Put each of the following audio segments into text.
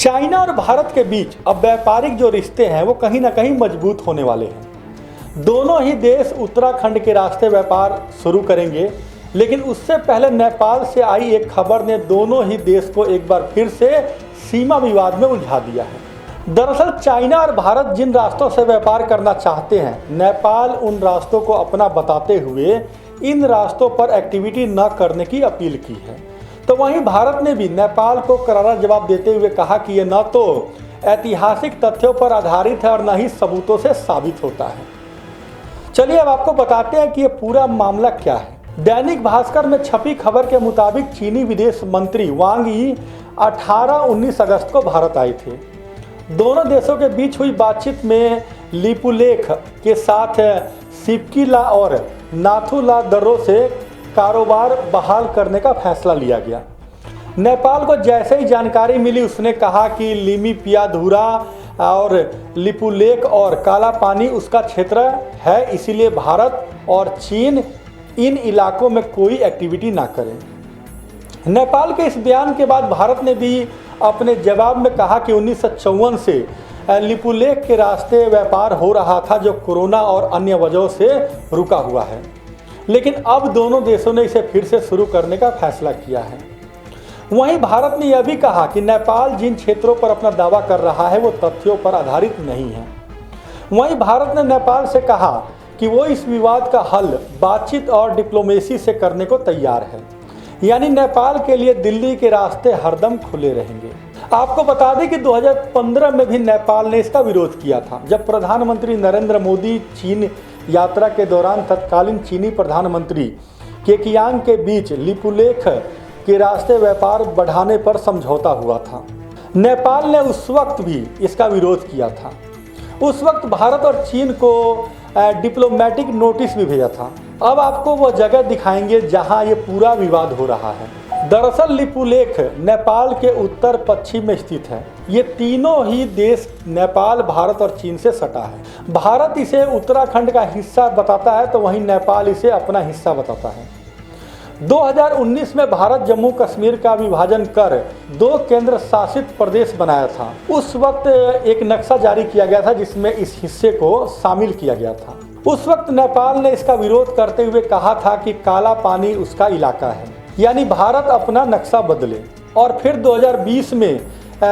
China और भारत के बीच अब व्यापारिक जो रिश्ते हैं वो कहीं ना कहीं मजबूत होने वाले हैं। दोनों ही देश उत्तराखंड के रास्ते व्यापार शुरू करेंगे, लेकिन उससे पहले नेपाल से आई एक खबर ने दोनों ही देश को एक बार फिर से सीमा विवाद में उलझा दिया है। दरअसल चाइना और भारत जिन रास्तों से व्यापार करना चाहते हैं, नेपाल उन रास्तों को अपना बताते हुए इन रास्तों पर एक्टिविटी न करने की अपील की है। तो वहीं भारत ने भी नेपाल को करारा जवाब देते हुए कहा कि यह न तो ऐतिहासिक तथ्यों पर आधारित है और न ही सबूतों से साबित होता है। चलिए अब आपको बताते हैं कि यह पूरा मामला क्या है। दैनिक भास्कर में छपी खबर के मुताबिक चीनी विदेश मंत्री वांग यी 18-19 अगस्त को भारत आए थे। दोनों देशों के बीच हुई बातचीत में लिपुलेख के साथ सिपकीला और नाथुला दर्रों से कारोबार बहाल करने का फैसला लिया गया। नेपाल को जैसे ही जानकारी मिली उसने कहा कि लिमिपियाधुरा और लिपुलेख और काला पानी उसका क्षेत्र है, इसीलिए भारत और चीन इन इलाकों में कोई एक्टिविटी ना करें। नेपाल के इस बयान के बाद भारत ने भी अपने जवाब में कहा कि 1954 से लिपुलेख के रास्ते व्यापार हो रहा था, जो कोरोना और अन्य वजहों से रुका हुआ है, लेकिन अब दोनों देशों ने इसे फिर से शुरू करने का फैसला किया है। वहीं भारत ने यह भी कहा कि नेपाल जिन क्षेत्रों पर अपना दावा कर रहा है वो तथ्यों पर आधारित नहीं है। वहीं भारत ने नेपाल से कहा कि वो इस विवाद का हल बातचीत और डिप्लोमेसी से करने को तैयार है, यानी नेपाल के लिए दिल्ली के रास्ते हरदम खुले रहेंगे। आपको बता दें कि 2015 में भी नेपाल ने इसका विरोध किया था, जब प्रधानमंत्री नरेंद्र मोदी चीन यात्रा के दौरान तत्कालीन चीनी प्रधानमंत्री केकियांग के बीच लिपुलेख के रास्ते व्यापार बढ़ाने पर समझौता हुआ था। नेपाल ने उस वक्त भी इसका विरोध किया था। उस वक्त भारत और चीन को डिप्लोमेटिक नोटिस भी भेजा था। अब आपको वो जगह दिखाएंगे जहां ये पूरा विवाद हो रहा है। दरअसल लिपुलेख नेपाल के उत्तर पश्चिम में स्थित है। ये तीनों ही देश नेपाल, भारत और चीन से सटा है। भारत इसे उत्तराखंड का हिस्सा बताता है तो वहीं नेपाल इसे अपना हिस्सा बताता है। 2019 में भारत जम्मू कश्मीर का विभाजन कर 2 केंद्र शासित प्रदेश बनाया था। उस वक्त एक नक्शा जारी किया गया था जिसमें इस हिस्से को शामिल किया गया था। उस वक्त नेपाल ने इसका विरोध करते हुए कहा था कि काला पानी उसका इलाका है, यानी भारत अपना नक्शा बदले। और फिर 2020 में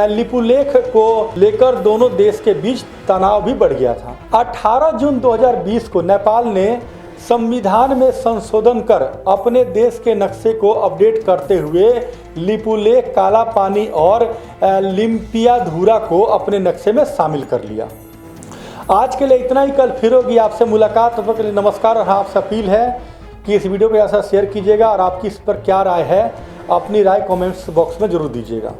लिपुलेख को लेकर दोनों देश के बीच तनाव भी बढ़ गया था। 18 जून 2020 को नेपाल ने संविधान में संशोधन कर अपने देश के नक्शे को अपडेट करते हुए लिपुलेख, काला पानी और लिम्पियाधुरा को अपने नक्शे में शामिल कर लिया। आज के लिए इतना ही। कल फिर होगी आपसे मुलाकात। तब तक के लिए नमस्कार। और आपसे अपील है कि इस वीडियो को ऐसा शेयर कीजिएगा और आपकी इस पर क्या राय है, अपनी राय कमेंट्स बॉक्स में जरूर दीजिएगा।